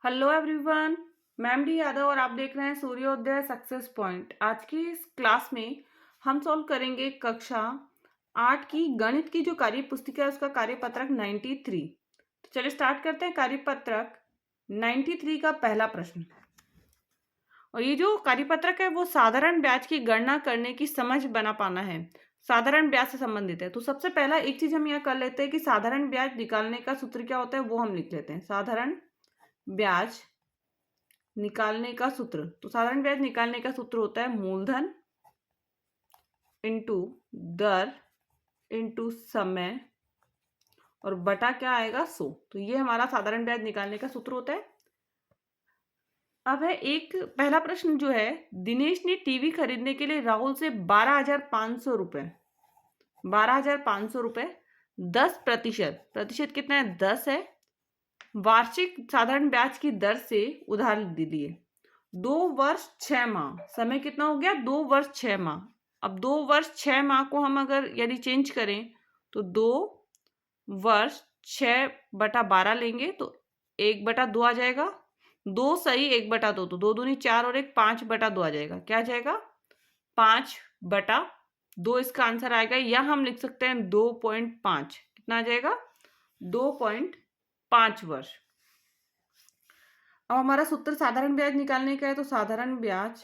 Hello everyone. मैं MD Yadav और आप देख रहे हैं सूर्योदय सक्सेस पॉइंट। आज की इस क्लास में हम सॉल्व करेंगे कक्षा 8 की गणित की जो कार्य पुस्तिका है उसका कार्यपत्रक 93। तो चलिए स्टार्ट करते हैं कार्यपत्रक 93 का पहला प्रश्न। और ये जो कार्यपत्रक है वो साधारण ब्याज की गणना करने की समझ बना पाना है, साधारण ब्याज से संबंधित है। तो सबसे पहला एक चीज हम यहाँ कर लेते हैं कि साधारण ब्याज निकालने का सूत्र क्या होता है वो हम लिख लेते हैं। साधारण ब्याज निकालने का सूत्र, तो साधारण ब्याज निकालने का सूत्र होता है मूलधन इंटू दर इंटू समय और बटा क्या आएगा 100। तो ये हमारा साधारण ब्याज निकालने का सूत्र होता है। अब है एक पहला प्रश्न जो है, दिनेश ने टीवी खरीदने के लिए राहुल से 12,500 रुपए 12,500 रुपए 10% प्रतिशत कितना है 10 है, वार्षिक साधारण ब्याज की दर से उधार लिए। 2 वर्ष 6 माह, समय कितना हो गया 2 वर्ष 6 माह। अब 2 वर्ष 6 माह को हम अगर यदि चेंज करें तो 2 वर्ष 6/12 लेंगे तो 1/2 आ जाएगा। 2 सही 1/2 तो 2 दूनी 4 और 1 5/2 आ जाएगा। क्या आ जाएगा 5/2 इसका आंसर आएगा, या हम लिख सकते हैं 2.5। कितना आ जाएगा 2.5 वर्ष। अब हमारा सूत्र साधारण ब्याज निकालने का है, तो साधारण ब्याज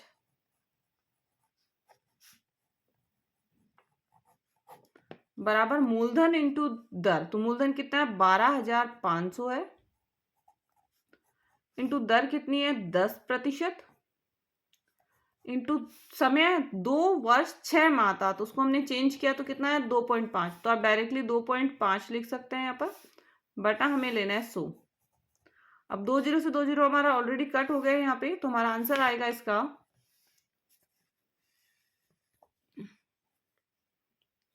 बराबर मूलधन इंटू दर। तो मूलधन कितना है 12,500 है, इंटू दर कितनी है 10% इंटू समय 2 वर्ष 6 माह था तो उसको हमने चेंज किया तो कितना है 2.5। तो आप डायरेक्टली 2.5 लिख सकते हैं यहाँ पर, बटा हमें लेना है 100। अब 2 जीरो से 2 जीरो हमारा ऑलरेडी कट हो गया है यहाँ पे, तो हमारा आंसर आएगा इसका,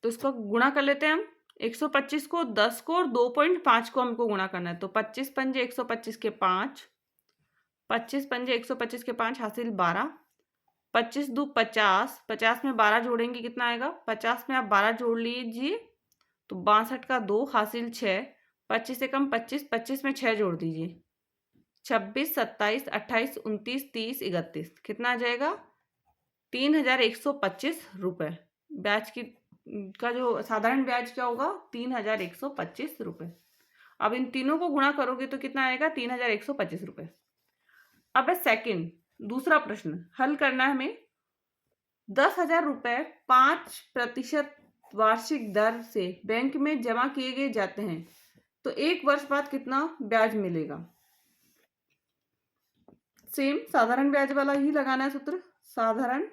तो इसको गुणा कर लेते हैं हम। 125 को 10 को और 2.5 को हमको गुणा करना है। तो 25 पंजे 125 के 5, 25 पंजे 125 के 5 हासिल 12, 25 दू 50, 50 में 12 जोड़ेंगे कितना आएगा, 50 में आप 12 जोड़ लीजिए तो 62 का 2 हासिल 6, 25 से कम 25, 25 में 6 जोड़ दीजिए 26, 27, 28, 29, 30, 31 कितना आ जाएगा 3,125 रुपये। ब्याज की का जो साधारण ब्याज क्या होगा 3,125 रुपये। अब इन तीनों को गुणा करोगे तो कितना आएगा 3,125 रुपये। अब है सेकंड दूसरा प्रश्न हल करना है हमें। 10,000 रुपये 5% वार्षिक दर से बैंक में जमा किए गए जाते हैं, तो 1 वर्ष बाद कितना ब्याज मिलेगा। सेम साधारण ब्याज वाला ही लगाना है सूत्र। साधारण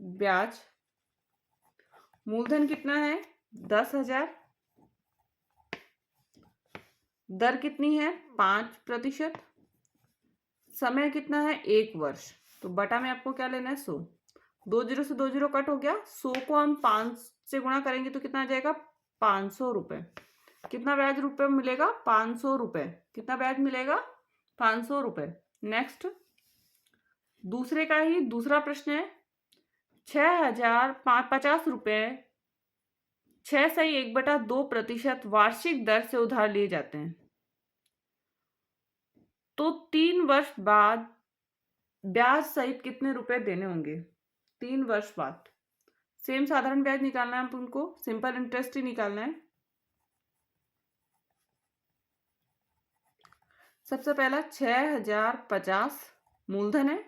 ब्याज मूलधन कितना है 10,000, दर कितनी है 5%, समय कितना है 1 वर्ष, तो बटा में आपको क्या लेना है 100। 2 जीरो से 2 जीरो कट हो गया, 100 को हम 5 से गुणा करेंगे तो कितना आ जाएगा 500 रुपये। कितना ब्याज रुपये मिलेगा 500 रुपये। कितना ब्याज मिलेगा 500 रुपये। नेक्स्ट दूसरे का ही दूसरा प्रश्न है। 6,050 रुपये 6 सही 1/2% वार्षिक दर से उधार लिए जाते हैं, तो 3 वर्ष बाद ब्याज सहित कितने रुपए देने होंगे 3 वर्ष बाद। सेम साधारण ब्याज निकालना है उनको, सिंपल इंटरेस्ट ही निकालना है। सबसे पहला 6,050 मूलधन है,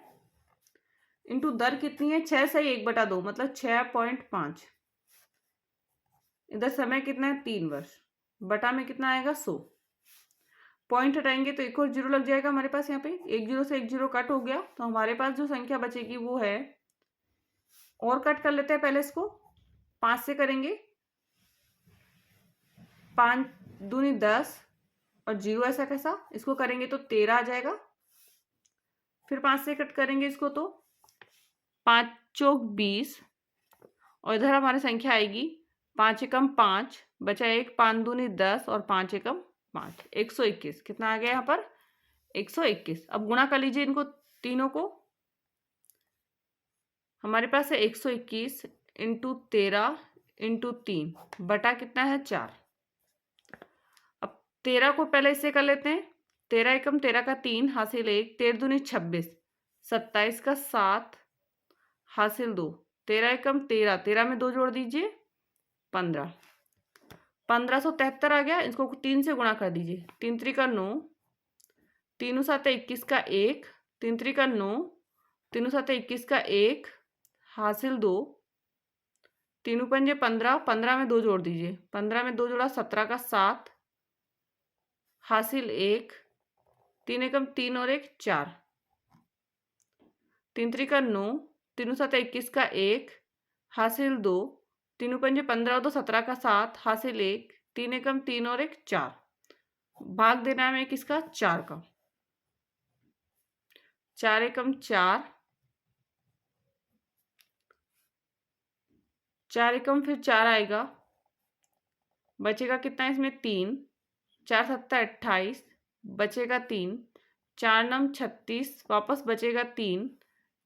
इंटू दर कितनी है 6 सही 1/2 मतलब 6.5, इधर समय कितना है 3 वर्ष, बटा में कितना आएगा 100। पॉइंट हटाएंगे तो एक और जीरो लग जाएगा हमारे पास। यहाँ पे 1 जीरो से 1 जीरो कट हो गया, तो हमारे पास जो संख्या बचेगी वो है, और कट कर लेते हैं पहले इसको 5 से करेंगे, 5 दूनी 10 और जीरो ऐसा कैसा, इसको करेंगे तो 13 आ जाएगा। फिर 5 से कट करेंगे इसको तो 5 चौक 20, और इधर हमारी संख्या आएगी 5 एकम 5 बचा 1, 5 दूनी 10 और 5 एकम 5, 121। कितना आ गया यहाँ पर 121। अब गुणा कर लीजिए इनको तीनों को, हमारे पास है 121 इंटू 13 इंटू 3 बटा कितना है 4। अब 13 को पहले इससे कर लेते हैं, 13 एकम 13 का 3 हासिल 1, 13 दूनी 26, 27 का 7 हासिल 2, 13 एकम 13, 13 में 2 जोड़ दीजिए 15, 1573 आ गया। इसको 3 से गुणा कर दीजिए, 3 त्रिका 9, 3 सात 21 का 1, 3 त्रिका 9, 3 सात 21 का 1 हासिल 2, 3 पंजे 15, 15 में 2 जोड़ दीजिए, 15 में 2 जोड़ा 17 का 7 हासिल 1, 3 एकम 3 और 1 4, 3 त्रिका 9, 3 सात 21 का 1 हासिल 2, 3 पंजे 15 और 2 17 का 7 हासिल 1, 3 एकम 3 और 1 4, भाग देना है किसका 4 का, 4 एकम 4, 4 एकम फिर 4 आएगा, बचेगा कितना इसमें 3, 4 सत्ता 28, बचेगा 3, 4 नम 36, वापस बचेगा 3,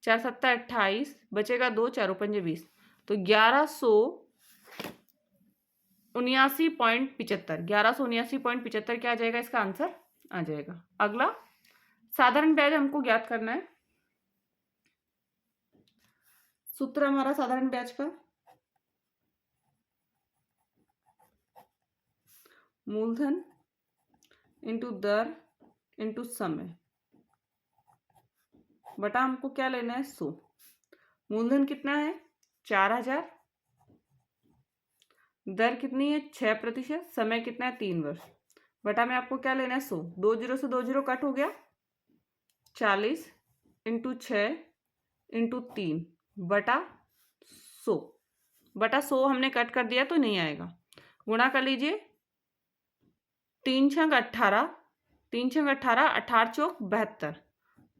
4 सत्ता 28, बचेगा 2, 4 पंजे 20, तो 1179.75 क्या आ जाएगा इसका आंसर आ जाएगा। अगला साधारण ब्याज हमको ज्ञात करना है। सूत्र हमारा साधारण ब्याज का मूलधन इंटू दर इंटू समय बटा हमको क्या लेना है 100। मूलधन कितना है 4000, दर कितनी है 6%, समय कितना है 3 वर्ष, बटा में आपको क्या लेना है 100, 2 जीरो से 2 जीरो कट हो गया, 40 इंटू 6 इंटू 3 बटा 100, बटा 100 हमने कट कर दिया तो नहीं आएगा, गुणा कर लीजिए, 3 छंग 18, 3 छंग 18, 18 चौक 72,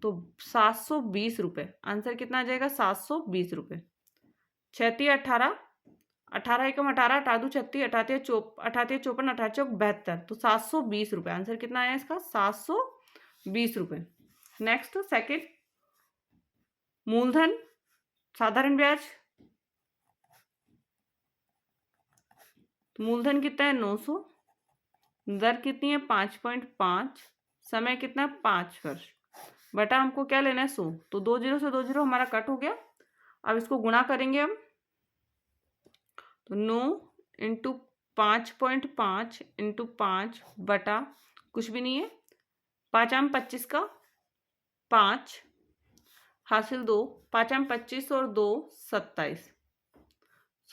तो 720 रुपये, आंसर कितना आ जाएगा 720 रुपये। 36 18, 18 एकम 18, 18 दो 36, 18 54, 18 चौक 72, तो 720 रुपये, आंसर कितना आया इसका 720 रुपये। नेक्स्ट सेकंड, मूलधन साधारण ब्याज, तो मूलधन कितना है 900, दर कितनी है 5.5, समय कितना है 5 वर्ष, बटा हमको क्या लेना है 100, तो 2 जीरो से 2 जीरो हमारा कट हो गया। अब इसको गुणा करेंगे हम, तो 9 इंटू 5.5 इंटू 5 बटा कुछ भी नहीं है, 5 आम 25 का 5 हासिल 2, 5 आम 25 और 2 27,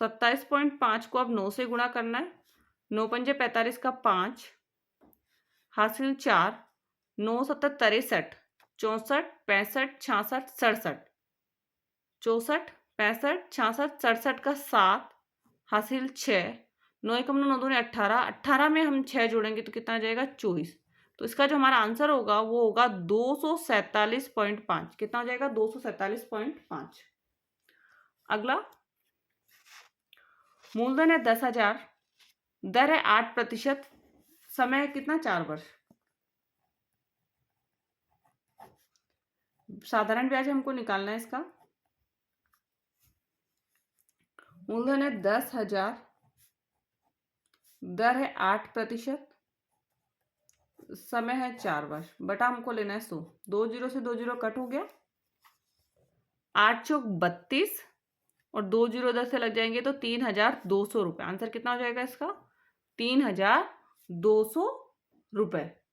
27.5 को अब 9 से गुणा करना है, 9 पंजे 45 का 5 हासिल 4, 9 सत्तर 63, 64 65 66 67, 64 65 66 67 का 7 हासिल 6, 9 एकम 9 दूनी 18, 18 में हम 6 जोड़ेंगे तो कितना आ जाएगा 24, तो इसका जो हमारा आंसर होगा वो होगा 247.5, कितना हो जाएगा 247.5। अगला, मूलधन है 10,000, दर है 8%, समय कितना 4 वर्ष, साधारण ब्याज हमको निकालना है इसका। मूलधन है 10,000, दर है 8%, समय है 4 वर्ष, बटा हमको लेना है 100, 2 जीरो से 2 जीरो कट हो गया, 8 चौक 32 और 2 जीरो इधर से लग जाएंगे तो 3,200 रुपये, आंसर कितना हो जाएगा इसका 3,200 रुपये।